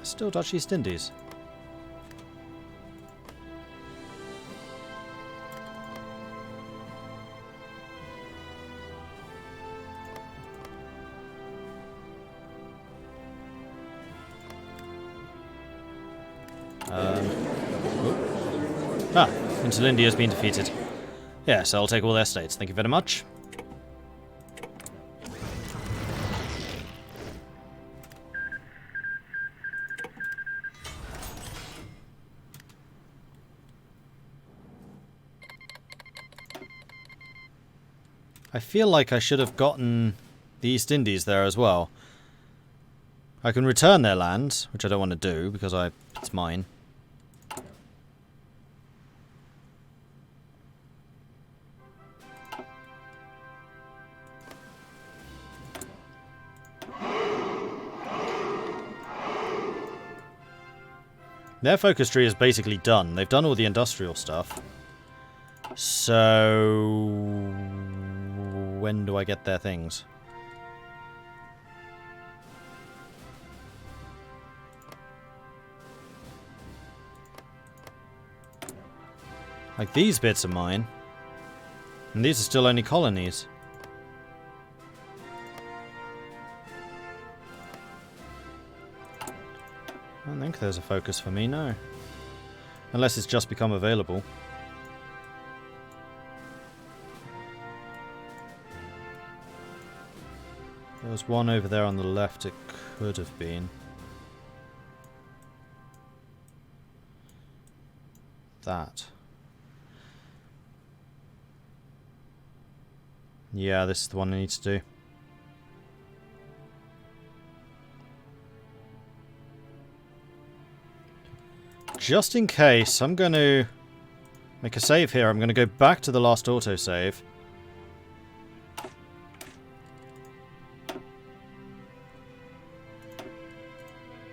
Still Dutch East Indies. Insulindia has been defeated. Yes, I'll take all their states. Thank you very much. I feel like I should have gotten the East Indies there as well. I can return their land, which I don't want to do because it's mine. Their focus tree is basically done. They've done all the industrial stuff. So when do I get their things? Like these bits are mine. And these are still only colonies. I don't think there's a focus for me, no. Unless it's just become available. There was one over there on the left, it could have been. That. Yeah, this is the one I need to do. Just in case, I'm going to make a save here. I'm going to go back to the last autosave.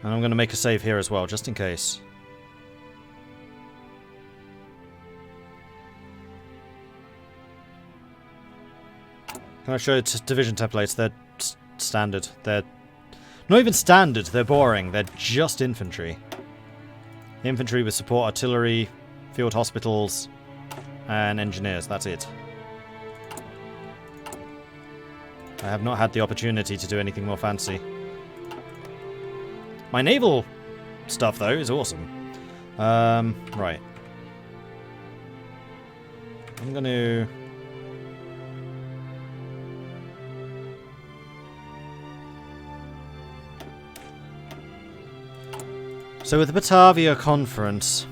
And I'm going to make a save here as well, just in case. Can I show division templates? They're standard. They're not even standard, they're boring. They're just infantry. Infantry with support artillery, field hospitals, and engineers. That's it. I have not had the opportunity to do anything more fancy. My naval stuff, though, is awesome. Right. I'm going to... So with the Batavia Conference...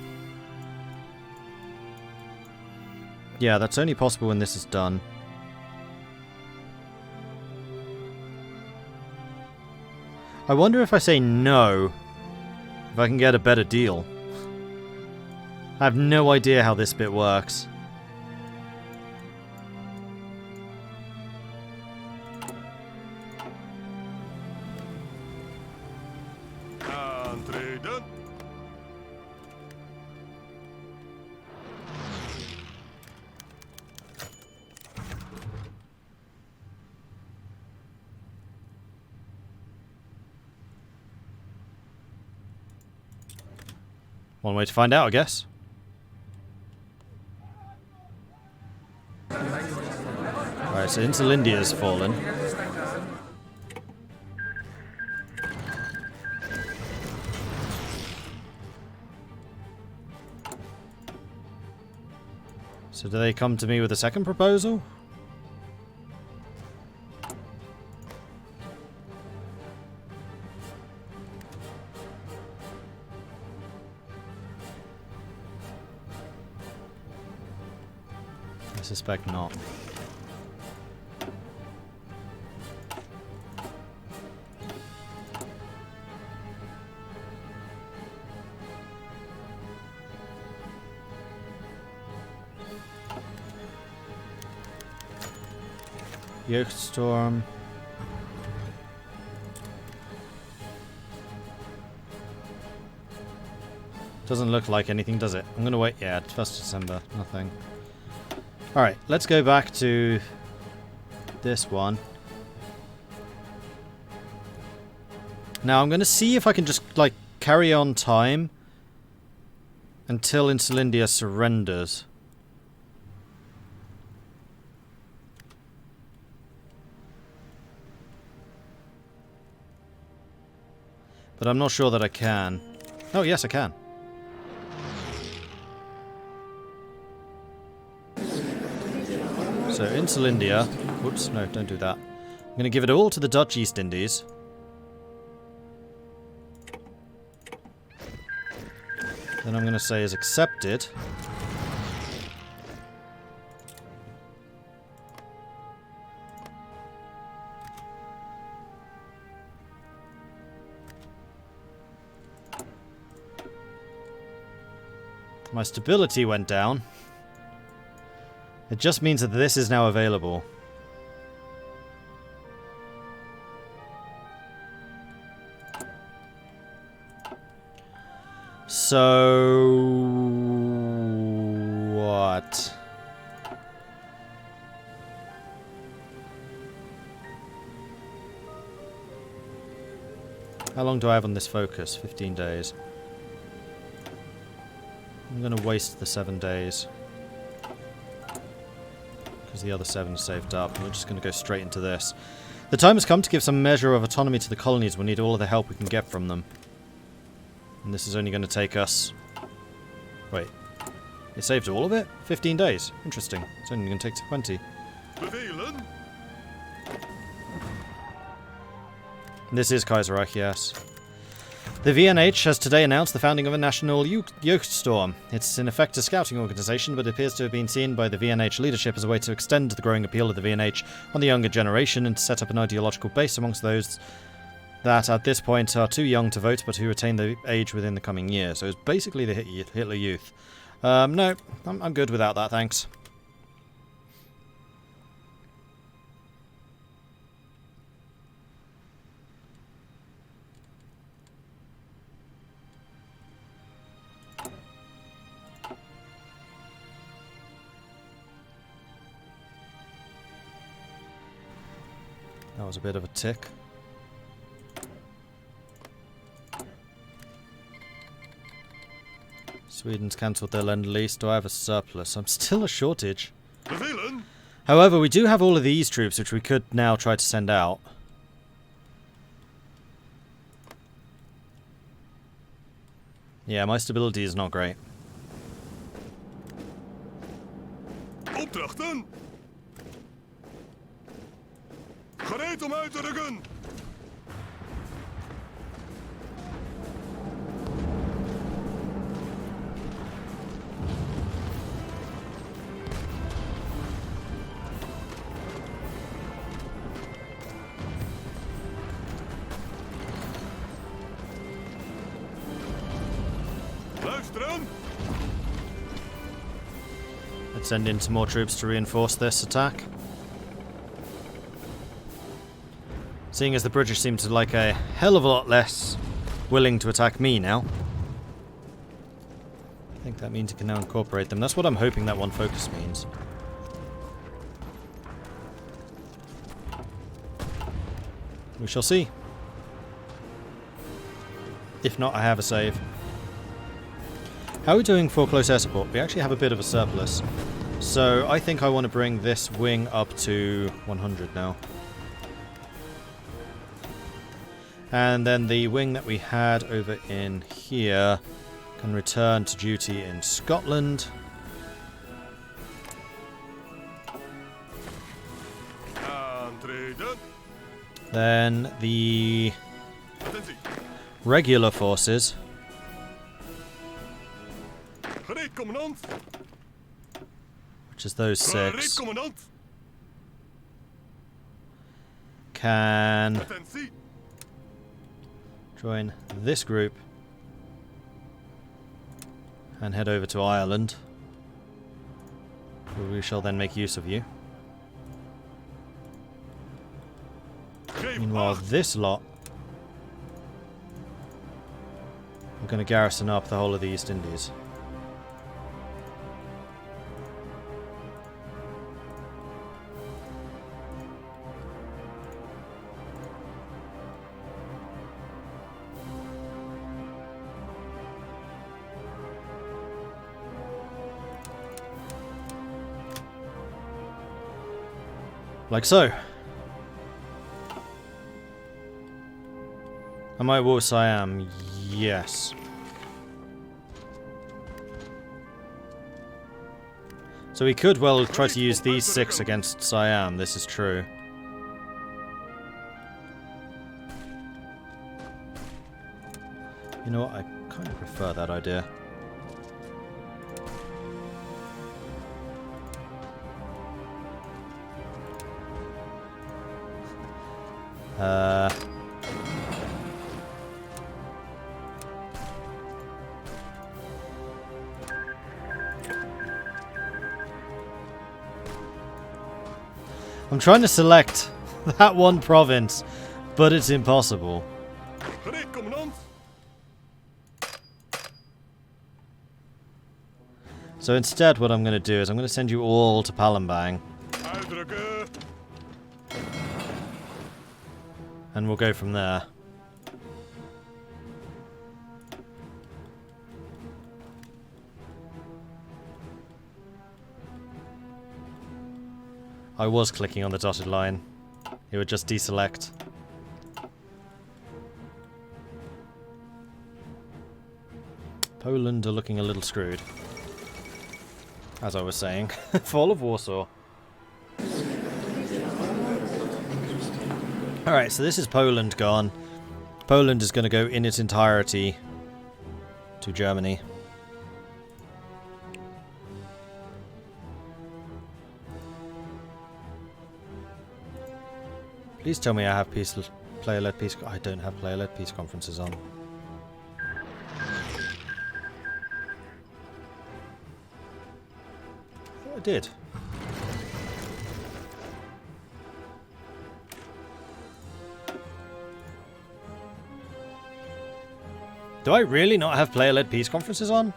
Yeah, that's only possible when this is done. I wonder if I say no, if I can get a better deal. I have no idea how this bit works. One way to find out, I guess. Alright, so Interlindia's fallen. So do they come to me with a second proposal? I suspect not. Yoke Storm. Doesn't look like anything, does it? I'm gonna wait. Yeah, 1st December. Nothing. Alright, let's go back to this one. Now I'm going to see if I can just, like, carry on time until Insulindia surrenders. But I'm not sure that I can. Oh, yes, I can. So, Insulindia. Whoops, no, don't do that. I'm going to give it all to the Dutch East Indies. Then I'm going to say is accepted. My stability went down. It just means that this is now available. So... what? How long do I have on this focus? 15 days. I'm going to waste the 7 days. Because the other 7 saved up. We're just going to go straight into this. The time has come to give some measure of autonomy to the colonies. We need all of the help we can get from them. And this is only going to take us... wait. It saved all of it? 15 days. Interesting. It's only going to take 20. This is Kaiserreich, yes. The VNH has today announced the founding of a national youth storm. It's in effect a scouting organisation, but it appears to have been seen by the VNH leadership as a way to extend the growing appeal of the VNH on the younger generation and to set up an ideological base amongst those that at this point are too young to vote but who attain the age within the coming year. So it's basically the Hitler Youth. No, I'm good without that, thanks. That was a bit of a tick. Sweden's cancelled their Lend-Lease. Do I have a surplus? I'm still a shortage. However, we do have all of these troops, which we could now try to send out. Yeah, my stability is not great. Opdrachten! Gereed om uit te rukken! Luisteren! Let's send in some more troops to reinforce this attack. Seeing as the British seem to like a hell of a lot less willing to attack me now. I think that means you can now incorporate them. That's what I'm hoping that one focus means. We shall see. If not, I have a save. How are we doing for close air support? We actually have a bit of a surplus. So I think I want to bring this wing up to 100 now. And then the wing that we had over in here can return to duty in Scotland. Then the regular forces which is those 6 can join this group and head over to Ireland, where we shall then make use of you. Meanwhile, this lot are going to garrison up the whole of the East Indies. Like so. Am I war Siam? Yes. So we could well try to use these 6 against Siam, this is true. You know what, I kind of prefer that idea. I'm trying to select that one province, but it's impossible. Gereed, commandant. So instead what I'm going to do is I'm going to send you all to Palembang. Uitdrukken. And we'll go from there. I was clicking on the dotted line. It would just deselect. Poland are looking a little screwed. As I was saying. Fall of Warsaw. Alright, so this is Poland gone. Poland is going to go in its entirety to Germany. Please tell me I have player-led peace. I don't have player-led peace conferences on. I did. Do I really not have player-led peace conferences on?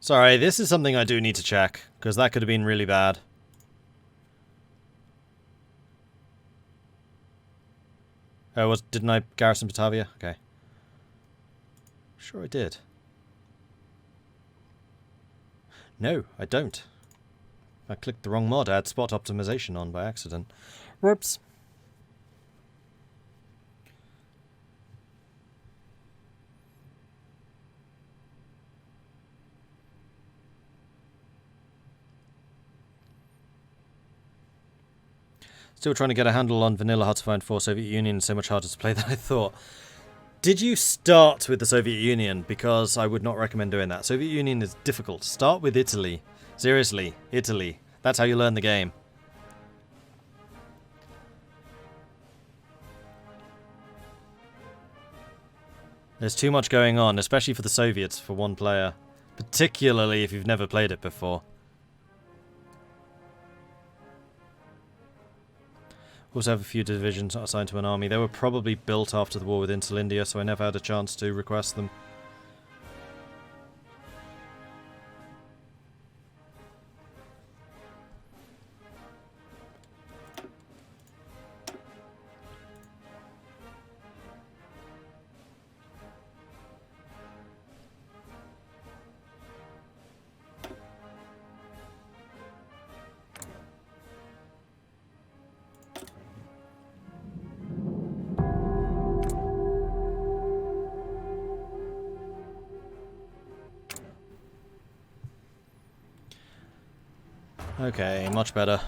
Sorry, this is something I do need to check, because that could have been really bad. Oh, didn't I garrison Batavia? Okay. Sure I did. No, I don't. I clicked the wrong mod. I had spot optimization on by accident. Whoops. Still trying to get a handle on vanilla, hard to find for Soviet Union, so much harder to play than I thought. Did you start with the Soviet Union? Because I would not recommend doing that. Soviet Union is difficult. Start with Italy. Seriously, Italy. That's how you learn the game. There's too much going on, especially for the Soviets, for one player. Particularly if you've never played it before. Also have a few divisions not assigned to an army. They were probably built after the war with Interlindia, so I never had a chance to request them. Okay, much better.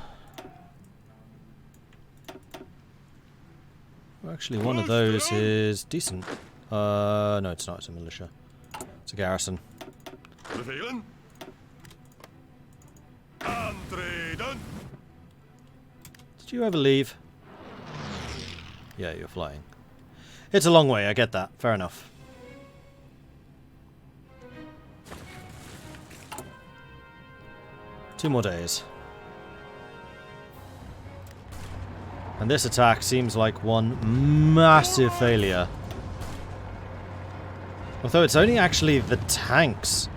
Well, actually, one of those is decent. No, it's not. It's a militia. It's a garrison. Bevelen. Aantreden. Did you ever leave? Yeah, you're flying. It's a long way, I get that. Fair enough. Two more days. And this attack seems like one massive failure. Although it's only actually the tanks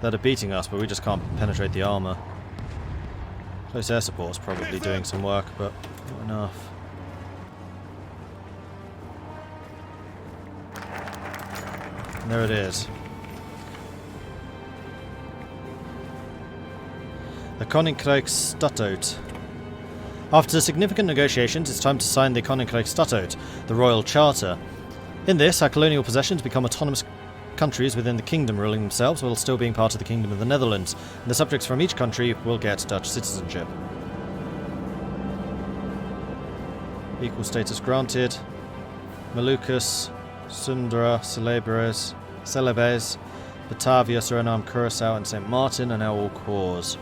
that are beating us, but we just can't penetrate the armor. Close air support's probably doing some work, but not enough. And there it is. The Koninklijk Statute. After significant negotiations, it's time to sign the Koninklijk Statute, the Royal Charter. In this, our colonial possessions become autonomous countries within the kingdom, ruling themselves while still being part of the Kingdom of the Netherlands, and the subjects from each country will get Dutch citizenship. Equal status granted. Moluccas, Sundra, Celebes, Batavia, Suriname, Curacao, and St. Martin are now all cores.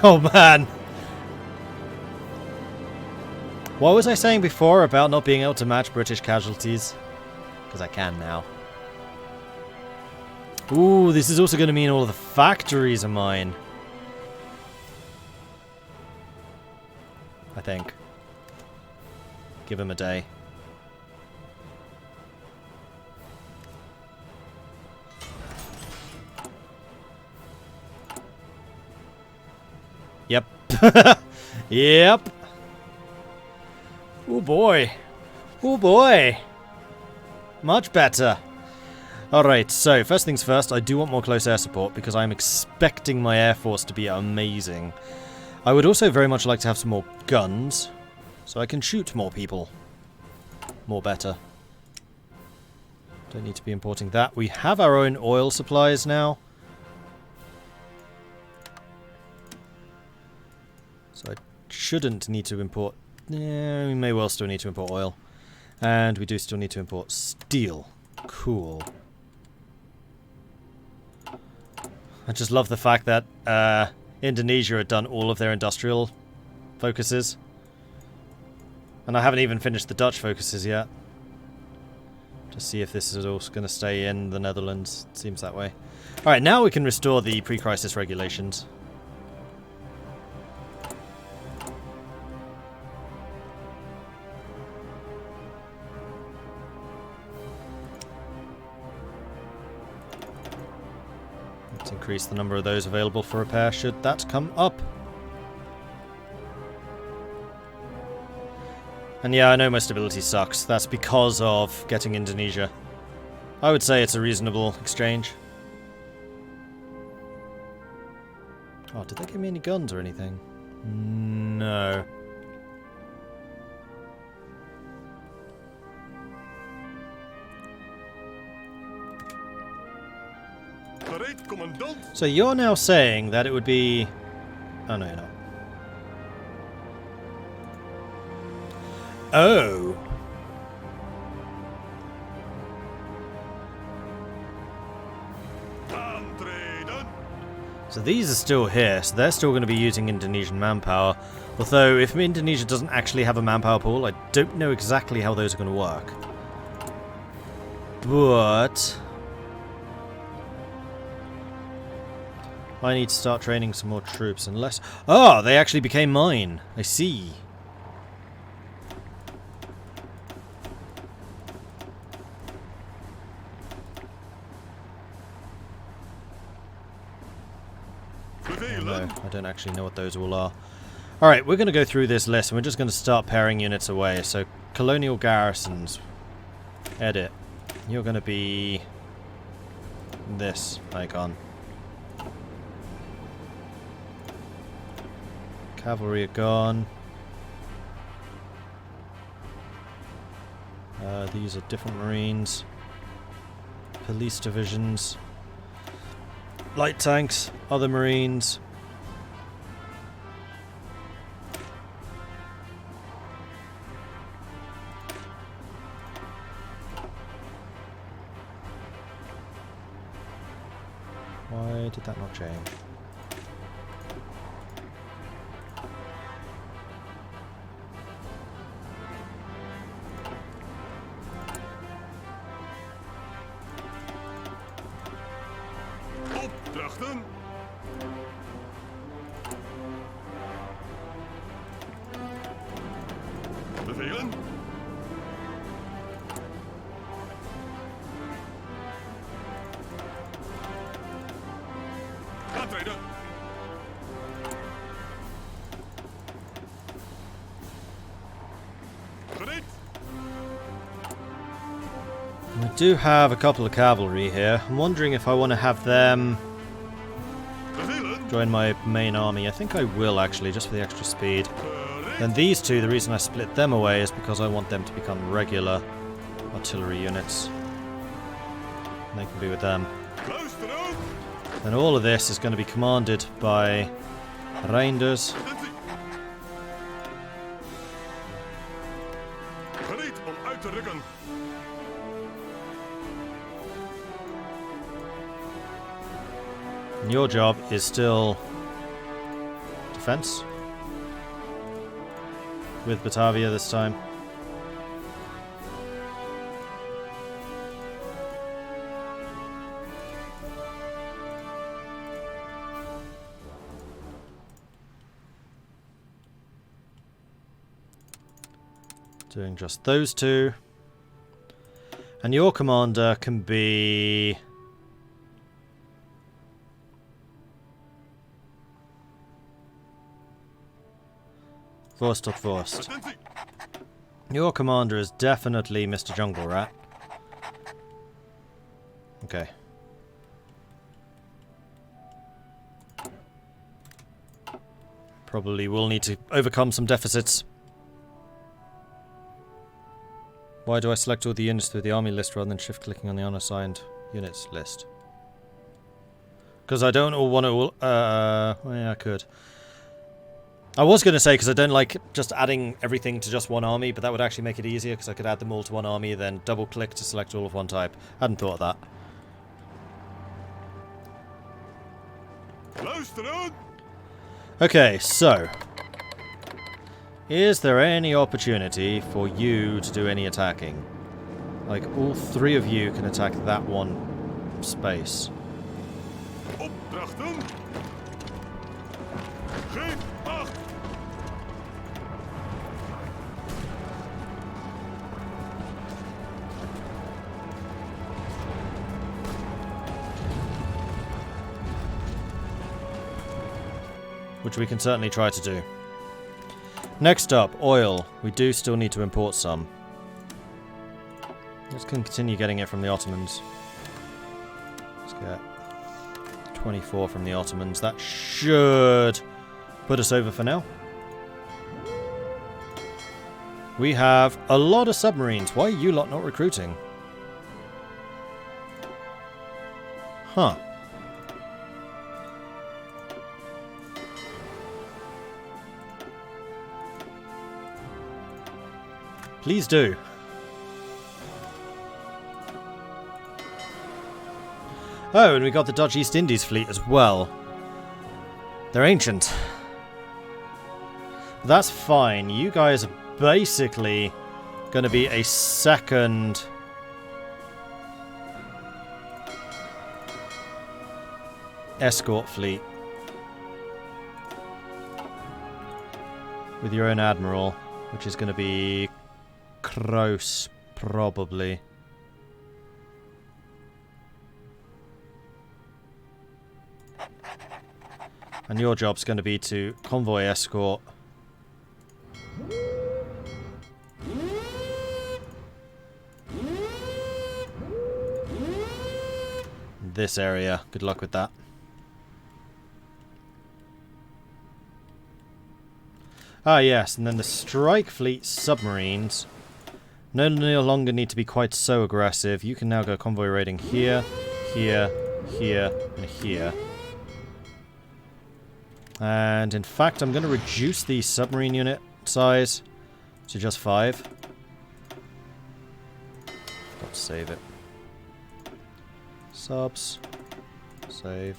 Oh man! What was I saying before about not being able to match British casualties? Because I can now. Ooh, this is also going to mean all of the factories are mine. I think. Give him a day. Yep. Yep. Oh boy. Oh boy. Much better. Alright, so first things first, I do want more close air support because I'm expecting my air force to be amazing. I would also very much like to have some more guns so I can shoot more people. More better. Don't need to be importing that. We have our own oil supplies now. So I shouldn't need to import... Yeah, we may well still need to import oil. And we do still need to import steel. Cool. I just love the fact that Indonesia had done all of their industrial focuses. And I haven't even finished the Dutch focuses yet. To see if this is also going to stay in the Netherlands. It seems that way. Alright, now we can restore the pre-crisis regulations. Let's increase the number of those available for repair should that come up. And yeah, I know my stability sucks. That's because of getting Indonesia. I would say it's a reasonable exchange. Oh, did they give me any guns or anything? No. So you're now saying that it would be... Oh, no, you're not. Oh. So these are still here, so they're still going to be using Indonesian manpower. Although, if Indonesia doesn't actually have a manpower pool, I don't know exactly how those are going to work. But... I need to start training some more troops, unless... Oh, they actually became mine. I see. No, I don't actually know what those all are. Alright, we're going to go through this list and we're just going to start pairing units away. So, colonial garrisons. Edit. You're going to be... this icon. Cavalry are gone. These are different marines. Police divisions. Light tanks, other marines. Why did that not change? Opdrachten. Bevelen. Aantreden. Gereed. We do have a couple of cavalry here. I'm wondering if I want to have them... Bevelen. join my main army. I think I will, actually, just for the extra speed. Gereed. And these two, the reason I split them away is because I want them to become regular artillery units. And they can be with them. Luister uit. And all of this is going to be commanded by Reinders. Attentie. Gereed om uit te rukken. And your job is still defense with Batavia this time. Doing just those two. And your commander can be... Forst or Forst. Attentie. Your commander is definitely Mr. Jungle Rat. Okay. Probably will need to overcome some deficits. Why do I select all the units through the army list rather than shift-clicking on the unassigned units list? Because I don't want to... well, yeah, I could. I was going to say because I don't like just adding everything to just one army, but that would actually make it easier because I could add them all to one army, then double-click to select all of one type. Hadn't thought of that. Luister uit. Okay, so... Is there any opportunity for you to do any attacking? Like, all three of you can attack that one space. Opdrachten. Geef acht. Which we can certainly try to do. Next up, oil. We do still need to import some. Let's continue getting it from the Ottomans. Let's get 24 from the Ottomans. That should put us over for now. We have a lot of submarines. Why are you lot not recruiting? Huh. Please do. Oh, and we got the Dutch East Indies fleet as well. They're ancient. That's fine. You guys are basically going to be a second... escort fleet. With your own admiral, which is going to be... Kroos, probably. And your job's going to be to convoy escort this area. Good luck with that. Ah, yes, and then the strike fleet submarines no longer need to be quite so aggressive. You can now go convoy raiding here, here, here, and here. And in fact, I'm going to reduce the submarine unit size to just 5. Got to save it. Subs. Save.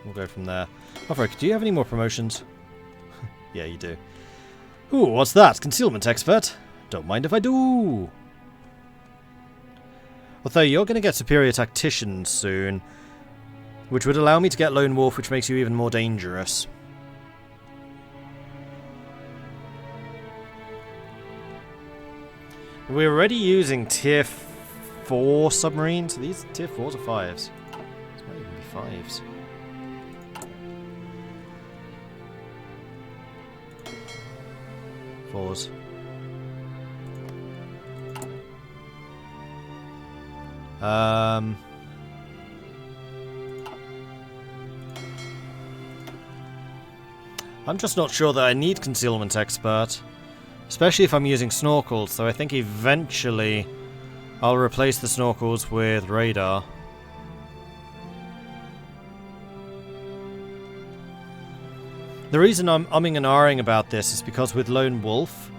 We'll go from there. Alfred, do you have any more promotions? Yeah, you do. Ooh, what's that? Concealment expert? Don't mind if I do. Although you're going to get superior tactician soon, which would allow me to get lone wolf, which makes you even more dangerous. We're already using tier 4 submarines. Are these tier 4s or 5s? This might even be 5s. I'm just not sure that I need Concealment Expert. Especially if I'm using snorkels, so I think eventually I'll replace the snorkels with radar. The reason I'm umming and ahhing about this is because with Lone Wolf,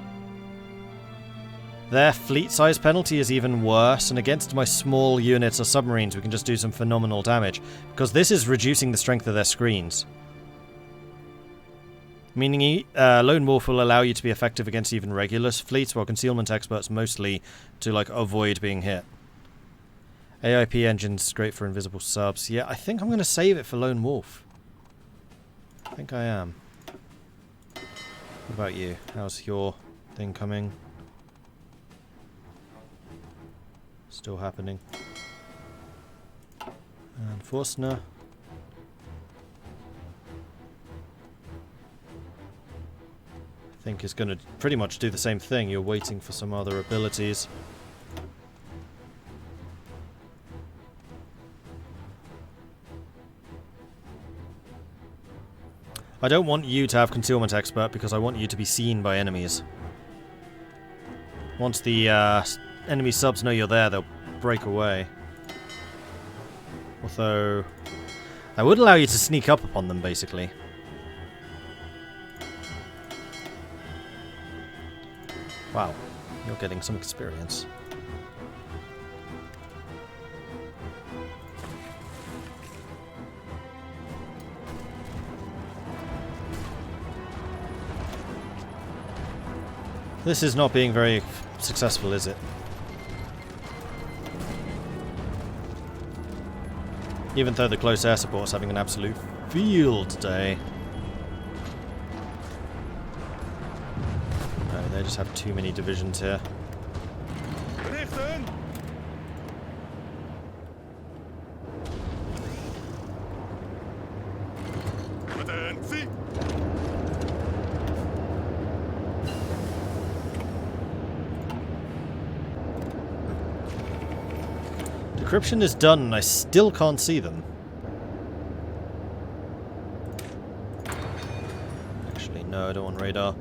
their fleet size penalty is even worse, and against my small units or submarines we can just do some phenomenal damage, because this is reducing the strength of their screens. Meaning Lone Wolf will allow you to be effective against even regular fleets, while Concealment Experts mostly to like avoid being hit. AIP engine's great for invisible subs. Yeah, I think I'm going to save it for Lone Wolf. I think I am. What about you? How's your thing coming? Still happening. And Forstner. I think is going to pretty much do the same thing. You're waiting for some other abilities. I don't want you to have Concealment Expert because I want you to be seen by enemies. Once the enemy subs know you're there, they'll break away. Although, I would allow you to sneak up upon them, basically. Wow, you're getting some experience. This is not being very successful, is it? Even though the close air support is having an absolute field day. No, they just have too many divisions here. Richten! Attentie! Decryption is done and I still can't see them. Actually, no, I don't want radar.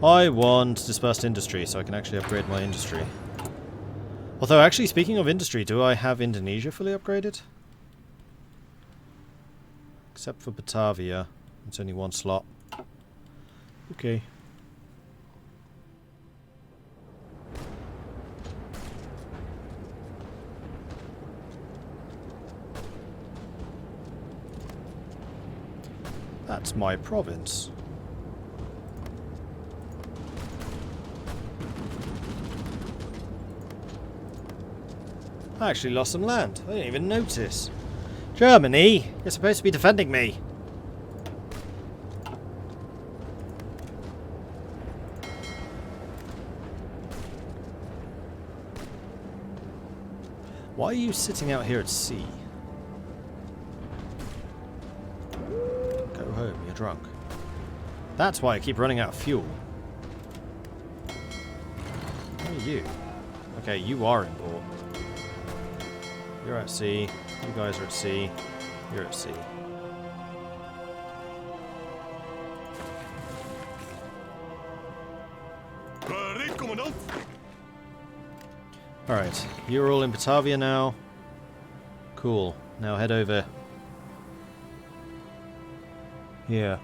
I want dispersed industry so I can actually upgrade my industry. Although, actually, speaking of industry, do I have Indonesia fully upgraded? Except for Batavia. It's only one slot. Okay. That's my province. I actually lost some land. I didn't even notice. Germany, you're supposed to be defending me. Why are you sitting out here at sea? Go home, you're drunk. That's why I keep running out of fuel. Who are you? Okay, you are in port. You're at sea. You guys are at sea. You're at sea. Bereid, commandant! Alright, you're all in Batavia now. Cool. Now head over here.